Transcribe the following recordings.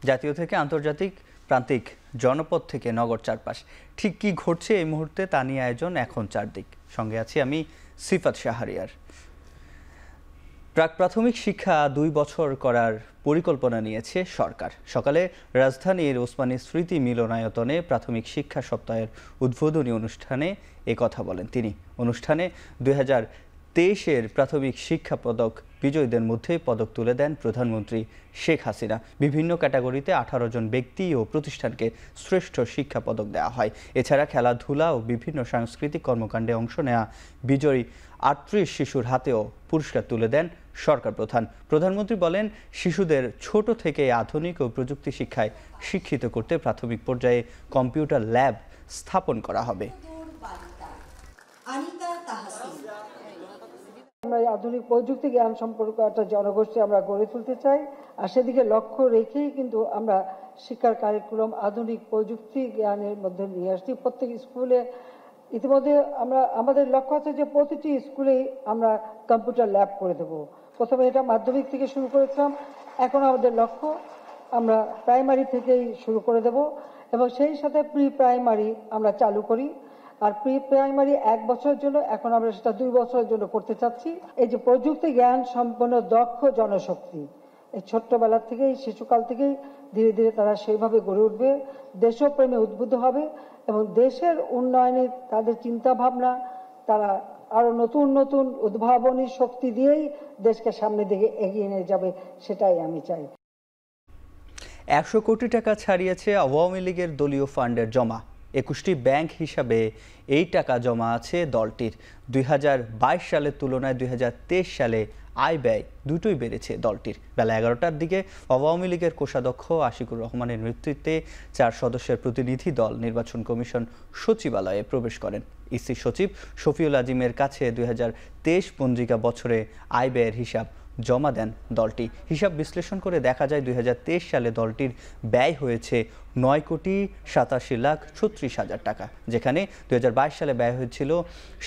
জাতীয় থেকে আন্তর্জাতিক, প্রান্তিক, জনপদ থেকে নগর চারপাশ, ঠিক কি ঘটছে এই মুহূর্তে তা নিয়ে আয়োজন এখন চারদিক। সঙ্গে আছি আমি সিফাত শাহরিয়ার। প্রাক প্রাথমিক শিক্ষা 2 বছর করার পরিকল্পনা নিয়েছে সরকার। সকালে রাজধানীর ওসমানী স্মৃতি মিলনায়তনে প্রাথমিক শিক্ষা সপ্তাহের উদ্বোধনী অনুষ্ঠানে কথা বলেন তিনি। অনুষ্ঠানে 2023-এর প্রাথমিক শিক্ষা পদক বিজয়ীদের মধ্যে পদক তুলে দেন প্রধানমন্ত্রী শেখ হাসিনা। বিভিন্ন ক্যাটাগরিতে 18 জন ব্যক্তি ও প্রতিষ্ঠানকে শ্রেষ্ঠ শিক্ষা পদক দেওয়া হয়। এছাড়া খেলাধুলা ও বিভিন্ন সাংস্কৃতিক কর্মকাণ্ডে অংশ নেওয়া বিজয়ী 38 শিশুর হাতেও পুরস্কার তুলে দেন সরকার প্রধান। প্রধানমন্ত্রী বলেন, শিশুদের ছোট থেকে আধুনিক ও প্রযুক্তি শিক্ষায় শিক্ষিত করতে প্রাথমিক পর্যায়ে কম্পিউটার ল্যাব স্থাপন করা হবে। আমরা আধুনিক প্রযুক্তি জ্ঞান সম্পর্কে একটা জনগোষ্ঠী আমরা গড়ে তুলতে চাই, আর সেদিকে লক্ষ্য রেখেই কিন্তু আমরা শিক্ষার কারিকুলাম আধুনিক প্রযুক্তি জ্ঞানের মধ্যে নিয়ে আসছি। প্রত্যেক স্কুলে ইতিমধ্যে আমাদের লক্ষ্য আছে যে প্রতিটি স্কুলেই আমরা কম্পিউটার ল্যাব করে দেব। প্রথমে এটা মাধ্যমিক থেকে শুরু করেছিলাম, এখন আমাদের লক্ষ্য আমরা প্রাইমারি থেকেই শুরু করে দেব এবং সেই সাথে প্রি প্রাইমারি আমরা চালু করি। আর প্রি প্রাইমারি 1 বছরের জন্য, এখন আমরা সেটা 2 বছরের জন্য করতে চাচ্ছি। এই যে প্রযুক্তি জ্ঞান সম্পন্ন দক্ষ জনশক্তি, এই ছোট্টবেলা থেকেই, শিশুকাল থেকেই ধীরে ধীরে তারা সেইভাবে গড়ে উঠবে, দেশপ্রেমে উদ্বুদ্ধ হবে এবং দেশের উন্নয়নে তাদের চিন্তা ভাবনা, তারা আরো নতুন নতুন উদ্ভাবনী শক্তি দিয়েই দেশকে সামনের দিকে এগিয়ে নিয়ে যাবে, সেটাই আমি চাই। 100 কোটি টাকা ছাড়িয়েছে আওয়ামী লীগের দলীয় ফান্ডের জমা। 21টি ব্যাংক হিসাবে এই টাকা জমা আছে দলটির। 2022 সালের তুলনায় 2023 সালে আয় ব্যয় দুটোই বেড়েছে দলটির। বেলা 11টার দিকে আওয়ামী লীগের কোষাধ্যক্ষ আশিকুর রহমানের নেতৃত্বে 4 সদস্যের প্রতিনিধি দল নির্বাচন কমিশন সচিবালয়ে প্রবেশ করেন। ইসি সচিব শফিউল আজিমের কাছে 2023 পঞ্জিকা বছরে আয় ব্যয়ের হিসাব জমা দেন দলটি। হিসাব বিশ্লেষণ করে দেখা যায় 2023 সালে দলটির ব্যয় হয়েছে 9,87,36,000 টাকা, যেখানে 2022 সালে ব্যয় হয়েছিল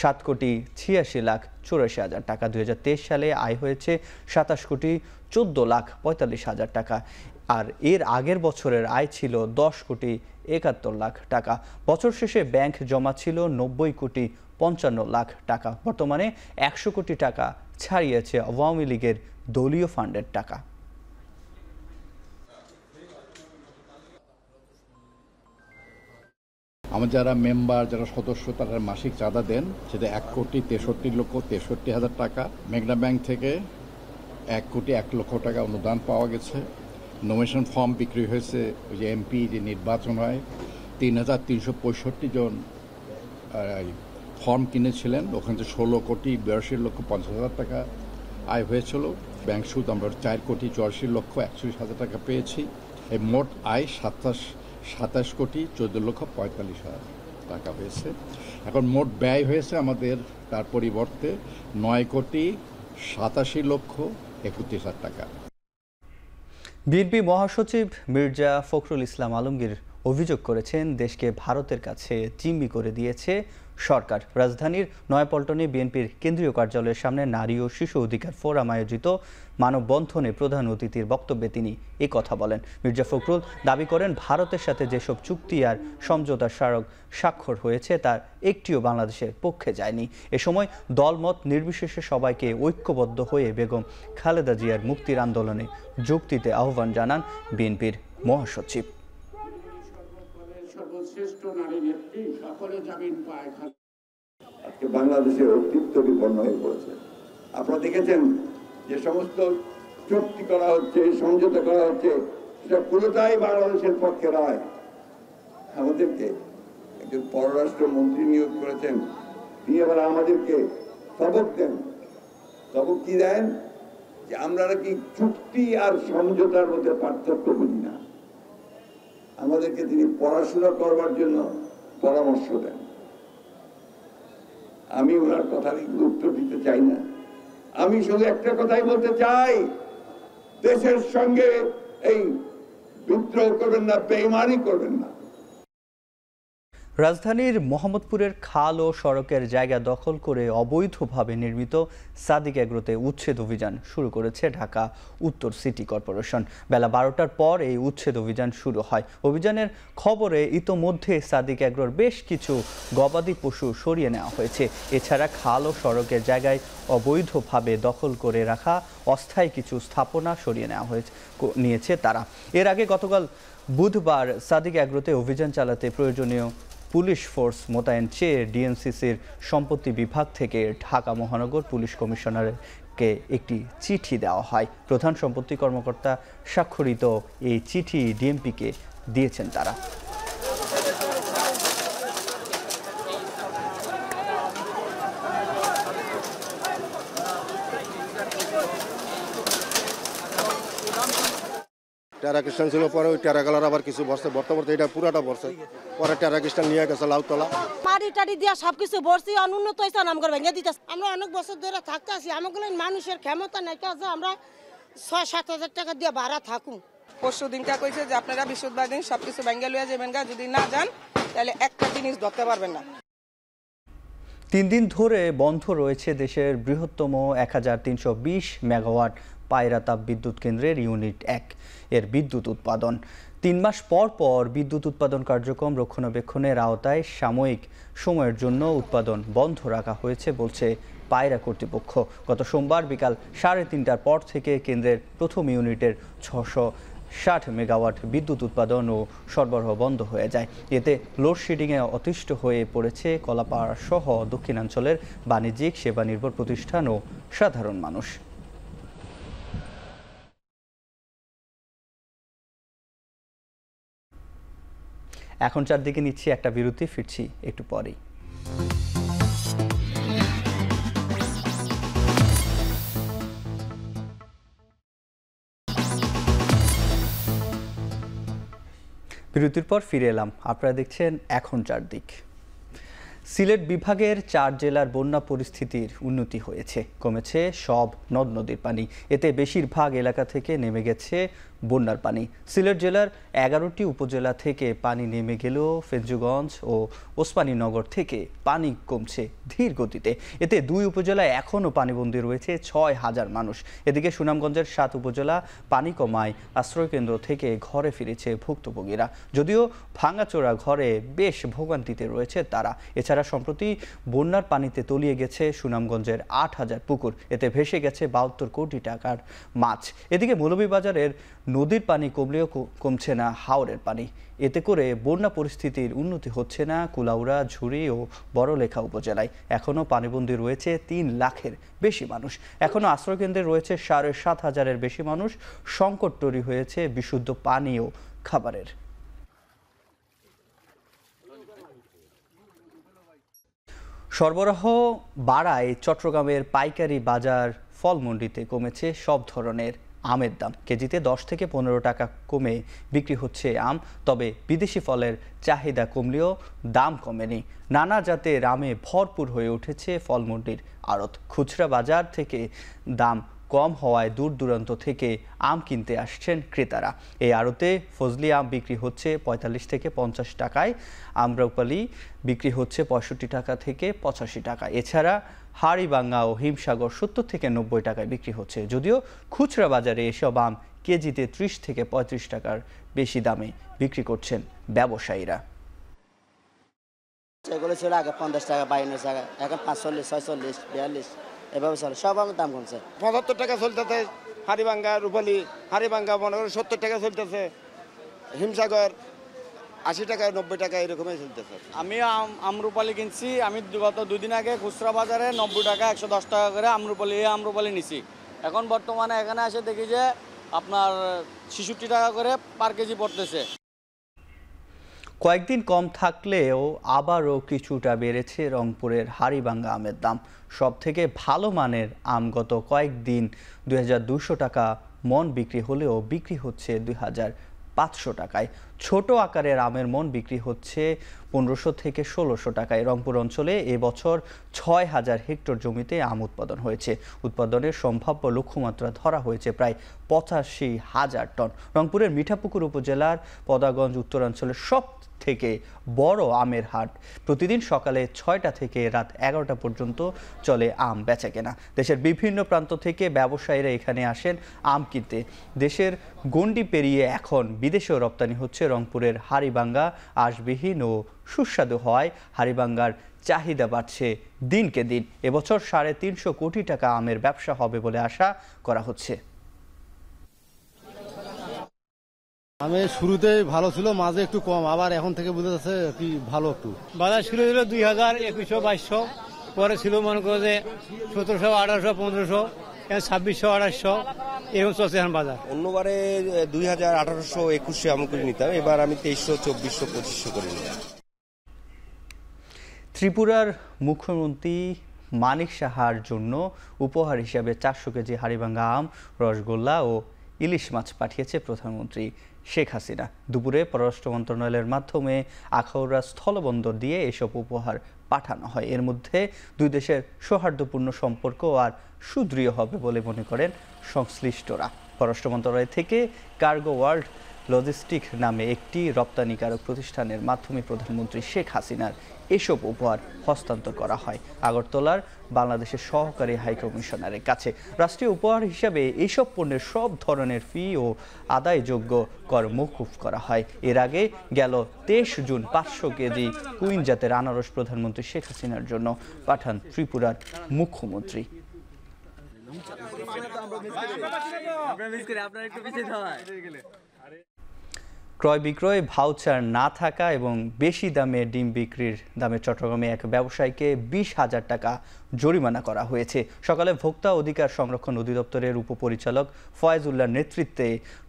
7,86,84,000 টাকা। 2023 সালে আয় হয়েছে 27,14,45,000 টাকা, আর এর আগের বছরের আয় ছিল 10,71,00,000 টাকা। বছর শেষে ব্যাংক জমা ছিল 90,55,00,000 টাকা। বর্তমানে 100 কোটি টাকা ছাড়িয়েছে আওয়ামী লীগের দলীয় ফান্ডের টাকা। আমার যারা মেম্বার, যারা সদস্য, তারা মাসিক চাঁদা দেন, সেটা 1,63,63,000 টাকা। মেঘনা ব্যাংক থেকে 1,01,00,000 টাকা অনুদান পাওয়া গেছে। নমিনেশন ফর্ম বিক্রি হয়েছে, ওই যে এমপি যে নির্বাচন হয়, 3,365 জন ফর্ম কিনেছিলেন, ওখান থেকে 16,82,50,000 টাকা আয় হয়েছিল। ব্যাংক সুদ আমরা 4,84,41,000 টাকা পেয়েছি। এই মোট আয় 27,14,45,000 টাকা হয়েছে। এখন মোট ব্যয় হয়েছে আমাদের তার পরিবর্তে 9,87,31,000 টাকা। বিএনপি মহাসচিব মির্জা ফখরুল ইসলাম আলমগীর অভিযোগ করেছেন, দেশকে ভারতের কাছে জিম্মি করে দিয়েছে সরকার। রাজধানীর নয়াপল্টনে বিএনপির কেন্দ্রীয় কার্যালয়ের সামনে নারী ও শিশু অধিকার ফোরাম আয়োজিত মানববন্ধনে প্রধান অতিথির বক্তব্যে তিনি কথা বলেন। মির্জা ফখরুল দাবি করেন, ভারতের সাথে যেসব চুক্তি আর সমঝোতা স্মারক স্বাক্ষর হয়েছে তার একটিও বাংলাদেশের পক্ষে যায়নি। এ সময় দলমত নির্বিশেষে সবাইকে ঐক্যবদ্ধ হয়ে বেগম খালেদা জিয়ার মুক্তির আন্দোলনে যোগ দিতে আহ্বান জানান বিএনপির মহাসচিব। আজকে বাংলাদেশের অস্তিত্ব বিপন্ন হয়ে পড়েছে। আপনারা দেখেছেন যে সমস্ত চুক্তি করা হচ্ছে, সমঝোতা করা হচ্ছে, সেটা পুরোটাই বাংলাদেশের পক্ষে নয়। আমাদেরকে একজন পররাষ্ট্র মন্ত্রী নিয়োগ করেছেন, তিনি আবার আমাদেরকে সবক দেন। সবক কি দেন? যে আমরা নাকি চুক্তি আর সমঝোতার মধ্যে পার্থক্য বুঝি না। আমাদেরকে তিনি পড়াশোনা করবার জন্য পরামর্শ দেন। আমি ওনার কথার উত্তর দিতে চাই না। আমি শুধু একটা কথাই বলতে চাই, দেশের সঙ্গে এই বিদ্রোহ করবেন না, বেইমানি করবেন না। রাজধানীর মোহাম্মদপুরের খাল ও সড়কের জায়গা দখল করে অবৈধভাবে নির্মিত সাদিক এগ্রোতে উচ্ছেদ অভিযান শুরু করেছে ঢাকা উত্তর সিটি কর্পোরেশন। বেলা 12টার পর এই উচ্ছেদ অভিযান শুরু হয়। অভিযানের খবরে ইতোমধ্যে সাদিক এগ্রোর বেশ কিছু গবাদি পশু সরিয়ে নেওয়া হয়েছে। এছাড়া খাল ও সড়কের জায়গায় অবৈধভাবে দখল করে রাখা অস্থায়ী কিছু স্থাপনা সরিয়ে নিয়েছে তারা। এর আগে গতকাল বুধবার সাদিক এগ্রোতে অভিযান চালাতে প্রয়োজনীয় পুলিশ ফোর্স মোতায়েন চেয়ে ডিএনসিসির সম্পত্তি বিভাগ থেকে ঢাকা মহানগর পুলিশ কমিশনারকে একটি চিঠি দেওয়া হয়। প্রধান সম্পত্তি কর্মকর্তা স্বাক্ষরিত এই চিঠি ডিএমপিকে দিয়েছেন তারা। টেরা খ্রিস্টান ছিল, পরে ওই টেরা কালার আবার কিছু বসছে, বর্তমানে এটা পুরাটা বসছে, পরে টেরা খ্রিস্টান নিয়ে গেছে লাউতলা। মাটি টাটি দিয়া সবকিছু বসছি, অনুন্নত হয়েছে, নামগর ভেঙে দিতে। আমরা অনেক বছর ধরে থাকতে আসি, আমাগুলো মানুষের ক্ষমতা নাই যে আমরা ৬-৭ হাজার টাকা দিয়ে ভাড়া থাকুন। পরশু দিনটা কইছে যে আপনারা বৃহস্পতিবার দিন সবকিছু ভেঙে লইয়া যাবেন, যদি না যান তাহলে একটা জিনিস ধরতে পারবেন না। ৩ দিন ধরে বন্ধ রয়েছে দেশের বৃহত্তম ১৩২০ মেগাওয়াট পায়রা তাপ বিদ্যুৎ কেন্দ্রের ইউনিট ১ এর বিদ্যুৎ উৎপাদন। ৩ মাস পর পর বিদ্যুৎ উৎপাদন কার্যক্রম রক্ষণাবেক্ষণের আওতায় সাময়িক সময়ের জন্য উৎপাদন বন্ধ রাখা হয়েছে বলছে পায়রা কর্তৃপক্ষ। গত সোমবার বিকাল ৩:৩০টার পর থেকে কেন্দ্রের প্রথম ইউনিটের ৬৬০ মেগাওয়াট বিদ্যুৎ উৎপাদন ও সরবরাহ বন্ধ হয়ে যায়। এতে লোডশেডিংয়ে অতিষ্ঠ হয়ে পড়েছে কলাপাড়া সহ দক্ষিণাঞ্চলের বাণিজ্যিক সেবা নির্ভর প্রতিষ্ঠান ও সাধারণ মানুষ। এখন চারদিকে নিচ্ছি একটা বিরতি, ফিরছি একটু পরেই। বিরতির পর ফিরে এলাম। আপনারা দেখছেন এখন চারদিক। সিলেট বিভাগের ৪ জেলার বন্যা পরিস্থিতির উন্নতি হয়েছে, কমেছে সব নদ নদীর পানি। এতে বেশিরভাগ এলাকা থেকে নেমে গেছে বন্যার পানি। সিলেট জেলার ১১টি উপজেলা থেকে পানি নেমে গেলেও ফেঞ্চুগঞ্জ ও ওসমানীনগর থেকে পানি কমছে ধীর গতিতে। এতে ২ উপজেলায় এখনও পানিবন্দী রয়েছে ৬,০০০ মানুষ। এদিকে সুনামগঞ্জের ৭ উপজেলা পানি কমায় আশ্রয়কেন্দ্র থেকে ঘরে ফিরেছে ভুক্তভোগীরা। যদিও ভাঙাচোরা ঘরে বেশ ভোগান্তিতে রয়েছে তারা। এছাড়া সম্প্রতি বন্যার পানিতে তলিয়ে গেছে সুনামগঞ্জের ৮,০০০ পুকুর। এতে ভেসে গেছে ৭২ কোটি টাকার মাছ। এদিকে মৌলভীবাজারের নদীর পানি কমলেও কমছে না হাওরের পানি। এতে করে বন্যা পরিস্থিতির উন্নতি হচ্ছে না কুলাউড়া, ঝুরি ও বড়লেখা উপজেলায়। এখনও পানিবন্দী রয়েছে ৩ লাখের বেশি মানুষ। এখনও আশ্রয়কেন্দ্রে রয়েছে ৭,৫০০-এর বেশি মানুষ। সংকট তৈরি হয়েছে বিশুদ্ধ পানি ও খাবারের। সরবরাহ বাড়ায় চট্টগ্রামের পাইকারি বাজার ফলমন্ডিতে কমেছে সব ধরনের আমের দাম। কেজিতে ১০ থেকে ১৫ টাকা কমে বিক্রি হচ্ছে আম। তবে বিদেশি ফলের চাহিদা কমলেও দাম কমেনি। নানা জাতের আমে ভরপুর হয়ে উঠেছে ফলমন্ডির আড়ত। খুচরা বাজার থেকে দাম কম হওয়ায় দূর দূরান্ত থেকে আম কিনতে আসছেন ক্রেতারা। এই আড়তে ফজলি আম বিক্রি হচ্ছে ৪৫ থেকে ৫০ টাকায়, আম্রপালি বিক্রি হচ্ছে ৬৫ টাকা থেকে ৮৫ টাকা। এছাড়া হাড়িভাঙ্গা ও হিমসাগর ৭০ থেকে ৯০ টাকায় বিক্রি হচ্ছে। যদিও খুচরা বাজারে এসব আম কেজিতে ৩০ থেকে ৩৫ টাকার বেশি দামে বিক্রি করছেন ব্যবসায়ীরা। এগুলো ছিল আগে ৫০ টাকা, ৫২ টাকা, এখন ৪৫, ৪৬, ৪২ এভাবে চলে। সব আমের দাম কমছে। ৭৫ টাকা চলতেছে হাড়িভাঙ্গা, রূপালী। হাড়িভাঙ্গা মনে করেন ৭০ টাকা চলতেছে, হিমসাগর ৮০ টাকা, ৯০ টাকা এরকমই চলতেছে। আমি আমরুপালি কিনছি। আমি গত ২ দিন আগে খুচরা বাজারে ৯০ টাকা, ১১০ টাকা করে আমরুপালি নিছি। এখন বর্তমানে এখানে এসে দেখি যে আপনার ৬৬ টাকা করে পার কেজি পড়তেছে। কয়েকদিন কম থাকলেও আবারও কিছুটা বেড়েছে রংপুরের হাড়িভাঙ্গা আমের দাম। সব থেকে ভালো মানের আম গত কয়েকদিন ২,২০০ টাকা মন বিক্রি হলেও বিক্রি হচ্ছে ২,৫০০ টাকায়। ছোট আকারের আমের মন বিক্রি হচ্ছে 1500 থেকে 1600 টাকায়। রংপুর অঞ্চলে এবছর 6000 হেক্টর জমিতে আম উৎপাদন হয়েছে। উৎপাদনের সম্ভাব্য লক্ষ্যমাত্রা ধরা হয়েছে প্রায় 85,000 টন। রংপুরের মিঠাপুকুর উপজেলার পদাগঞ্জ উত্তরাঞ্চলের সব থেকে বড় আমের হাট। প্রতিদিন সকালে 6টা থেকে রাত 11টা পর্যন্ত চলে আম বেচাকেনা। দেশের বিভিন্ন প্রান্ত থেকে ব্যবসায়ীরা এখানে আসেন আম কিনতে। দেশের গণ্ডি পেরিয়ে এখন বিদেশেও রপ্তানি হচ্ছে রংপুরের হাড়িভাঙ্গা। আঁশবিহীন ও সুস্বাদু হওয়ায় হাড়িভাঙ্গার চাহিদা বাড়ছে দিনকে দিন। এবছর 350 কোটি টাকা আমের ব্যবসা হবে বলে আশা করা হচ্ছে। আমি শুরুতে ভালো ছিল, মাঝে একটু কম, আবার এখন থেকে বুঝে যাচ্ছে কি ভালো একটু। বাজার শুরু ছিল 2000, 2100, 2200, পরে ছিল মনে করো যে 1700, 1800, 1500, 2600, 2800 এরকম চলছে এখন বাজার। অন্যবারে 2000, 1800, 2100 আমি করে নিতাম, এবার আমি 2300, 2400, 2500 করে নিলাম। ত্রিপুরার মুখ্যমন্ত্রী মানিক সাহার জন্য উপহার হিসাবে 400 কেজি হাড়িভাঙ্গা আম, রসগোল্লা ও ইলিশ মাছ পাঠিয়েছে প্রধানমন্ত্রী শেখ হাসিনা। দুপুরে পররাষ্ট্র মন্ত্রণালয়ের মাধ্যমে আখাউড়া স্থলবন্দর দিয়ে এসব উপহার পাঠানো হয়। এর মধ্যে দুই দেশের সৌহার্দ্যপূর্ণ সম্পর্ক আর সুদৃঢ় হবে বলে মনে করেন সংশ্লিষ্টরা। পররাষ্ট্র মন্ত্রণালয় থেকে কার্গো ওয়ার্ল্ড লজিস্টিক নামে একটি রপ্তানিকারক প্রতিষ্ঠানের মাধ্যমে প্রধানমন্ত্রী শেখ হাসিনার এসব উপহার হস্তান্তর করা হয় আগরতলার বাংলাদেশের সহকারী হাইকমিশনারের কাছে। রাষ্ট্রীয় উপহার হিসাবে এইসব পণ্যের সব ধরনের ফি ও আদায়যোগ্য কর মওকুফ করা হয়। এর আগে গেল 23 জুন 500 কেজি কুইন জাতের আনারস প্রধানমন্ত্রী শেখ হাসিনার জন্য পাঠান ত্রিপুরার মুখ্যমন্ত্রী। ক্রয় বিক্রয় ভাউচার না থাকা এবং বেশি দামে ডিম বিক্রির দামে চট্টগ্রামে এক ব্যবসায়ীকে 20,000 টাকা জরিমানা করা হয়েছে। সকালে ভোক্তা অধিকার সংরক্ষণ অধিদপ্তরের উপপরিচালক ফয়েজ উল্লাহর নেতৃত্বে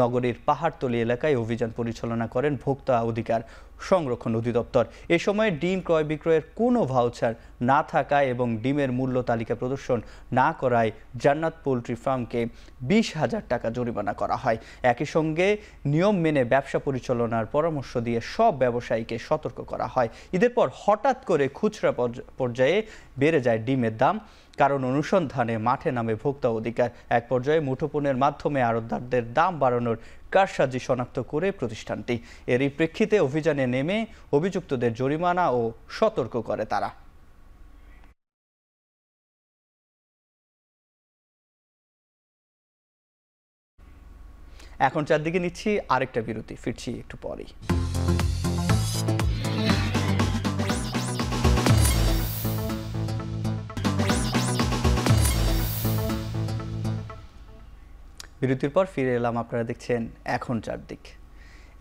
নগরীর পাহাড়তলী এলাকায় অভিযান পরিচালনা করেন ভোক্তা অধিকার সংরক্ষণ অধিদপ্তর। এ সময় ডিম ক্রয় বিক্রয়ের কোনো ভাউচার না থাকা এবং ডিমের মূল্য তালিকা প্রদর্শন না করায় জান্নাত পোল্ট্রি ফার্মকে 20,000 টাকা জরিমানা করা হয়। একই সঙ্গে নিয়ম মেনে ব্যবসা পরিচালনার পরামর্শ দিয়ে সব ব্যবসায়ীকে সতর্ক করা হয়। ঈদের পর হঠাৎ করে খুচরা পর্যায়ে বেড়ে যায় ডিমের দাম। কারণ অনুসন্ধানে মাঠে নামে ভোক্তা অধিকার। এক পর্যায়ে মুঠোফোনের মাধ্যমে আড়তদারদের দাম বাড়ানোর কারসাজি শনাক্ত করে প্রতিষ্ঠানটি। এরই প্রেক্ষিতে অভিযানে নেমে অভিযুক্তদের জরিমানা ও সতর্ক করে তারা। এখন চারদিকে নিচ্ছি আরেকটা বিরতি, ফিরছি একটু পরেই। বিরতির পর ফিরে এলাম, আপনারা দেখছেন এখন চারদিক।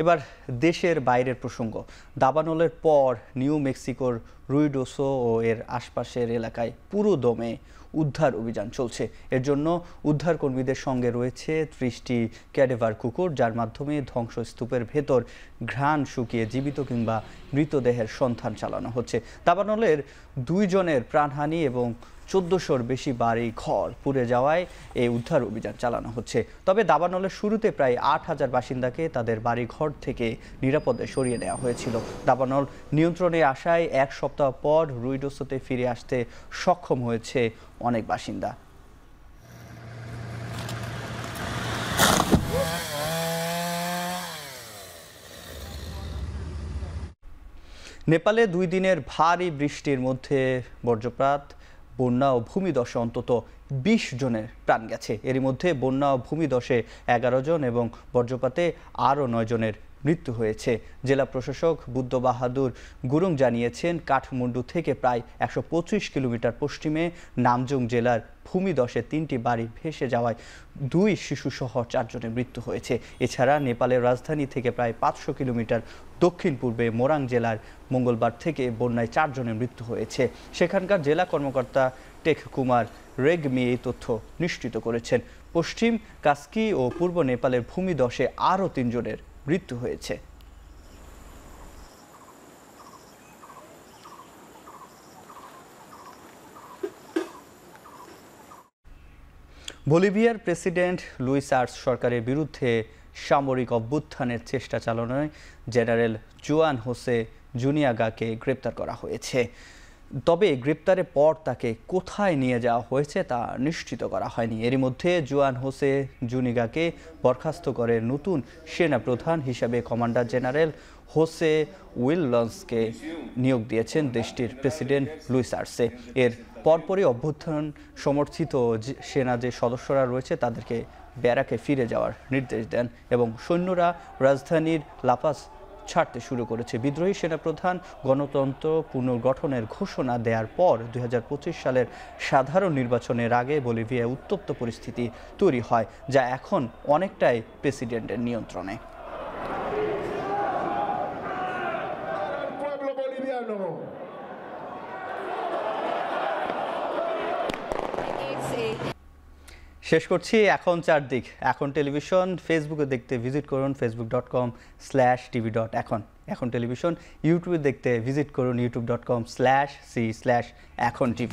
এবার দেশের বাইরের প্রসঙ্গ। দাবানলের পর নিউ মেক্সিকোর রুইডোসো ও এর আশপাশের এলাকায় পুরো দমে উদ্ধার অভিযান চলছে। এর জন্য উদ্ধার কর্মীদের সঙ্গে রয়েছে 30টি ক্যাডেভার কুকুর, যার মাধ্যমে ধ্বংসস্তূপের ভেতর ঘ্রাণ শুকিয়ে জীবিত কিংবা মৃতদেহের সন্ধান চালানো হচ্ছে। দাবানলের 2 জনের প্রাণহানি এবং 1400-র বেশি বাড়ি ঘর পুড়ে যাওয়ায় এই উদ্ধার অভিযান চালানো হচ্ছে। তবে দাবানলের শুরুতে প্রায় 8000 বাসিন্দাকে তাদের বাড়ি ঘর থেকে নিরাপদে সরিয়ে নেওয়া হয়েছিল। দাবানল নিয়ন্ত্রণে আসায় 1 সপ্তাহ পর রুইডোসোতে ফিরে আসতে সক্ষম হয়েছে অনেক বাসিন্দা। নেপালে 2 দিনের ভারী বৃষ্টির মধ্যে বজ্রপাত, বন্যা ও ভূমিধসে অন্তত 20 জনের প্রাণ গেছে। এরই মধ্যে বন্যা ও ভূমিধসে 11 জন এবং বজ্রপাতে আরও 9 জনের মৃত্যু হয়েছে। জেলা প্রশাসক বুদ্ধ বাহাদুর গুরুং জানিয়েছেন, কাঠমান্ডু থেকে প্রায় 125 কিলোমিটার পশ্চিমে নামজুং জেলার ভূমিধসে 3টি বাড়ি ভেসে যাওয়ায় 2 শিশুসহ 4 জনের মৃত্যু হয়েছে। এছাড়া নেপালের রাজধানী থেকে প্রায় 500 কিলোমিটার দক্ষিণ পূর্বে মোরাং জেলার মঙ্গলবার থেকে বন্যায় 4 জনের মৃত্যু হয়েছে। সেখানকার জেলা কর্মকর্তা টেক কুমার রেগমি এই তথ্য নিশ্চিত করেছেন। পশ্চিম কাস্কি ও পূর্ব নেপালের ভূমিধসে আরও 3 জনের মৃত্যু হয়েছে। বলিভিয়ার প্রেসিডেন্ট লুইস আর্স সরকারের বিরুদ্ধে সামরিক অভ্যুত্থানের চেষ্টা চালানোয় জেনারেল জুয়ান হোসে জুনিয়াগাকে গ্রেপ্তার করা হয়েছে। তবে গ্রেপ্তারের পর তাকে কোথায় নিয়ে যাওয়া হয়েছে তা নিশ্চিত করা হয়নি। এরই মধ্যে জুয়ান হোসে জুনিগাকে বরখাস্ত করে নতুন সেনা প্রধান হিসাবে কমান্ডার জেনারেল হোসে উইলসনকে নিয়োগ দিয়েছেন দেশটির প্রেসিডেন্ট লুইস আর্সে। এর পরপরই অভ্যুত্থান সমর্থিত সেনা যে সদস্যরা রয়েছে তাদেরকে ব্যারাকে ফিরে যাওয়ার নির্দেশ দেন এবং সৈন্যরা রাজধানীর লাপাস ছাড়তে শুরু করেছে। বিদ্রোহী সেনাপ্রধান গণতন্ত্র পুনর্গঠনের ঘোষণা দেওয়ার পর 2025 সালের সাধারণ নির্বাচনের আগে বলিভিয়ায় উত্তপ্ত পরিস্থিতি তৈরি হয়, যা এখন অনেকটাই প্রেসিডেন্টের নিয়ন্ত্রণে। শেষ করছি এখন চারদিক। এখন টেলিভিশন ফেসবুকে দেখতে ভিজিট করুন facebook.com/tv.এখন। এখন টেলিভিশন ইউটিউবে দেখতে ভিজিট করুন youtube.com/c/এখন tv।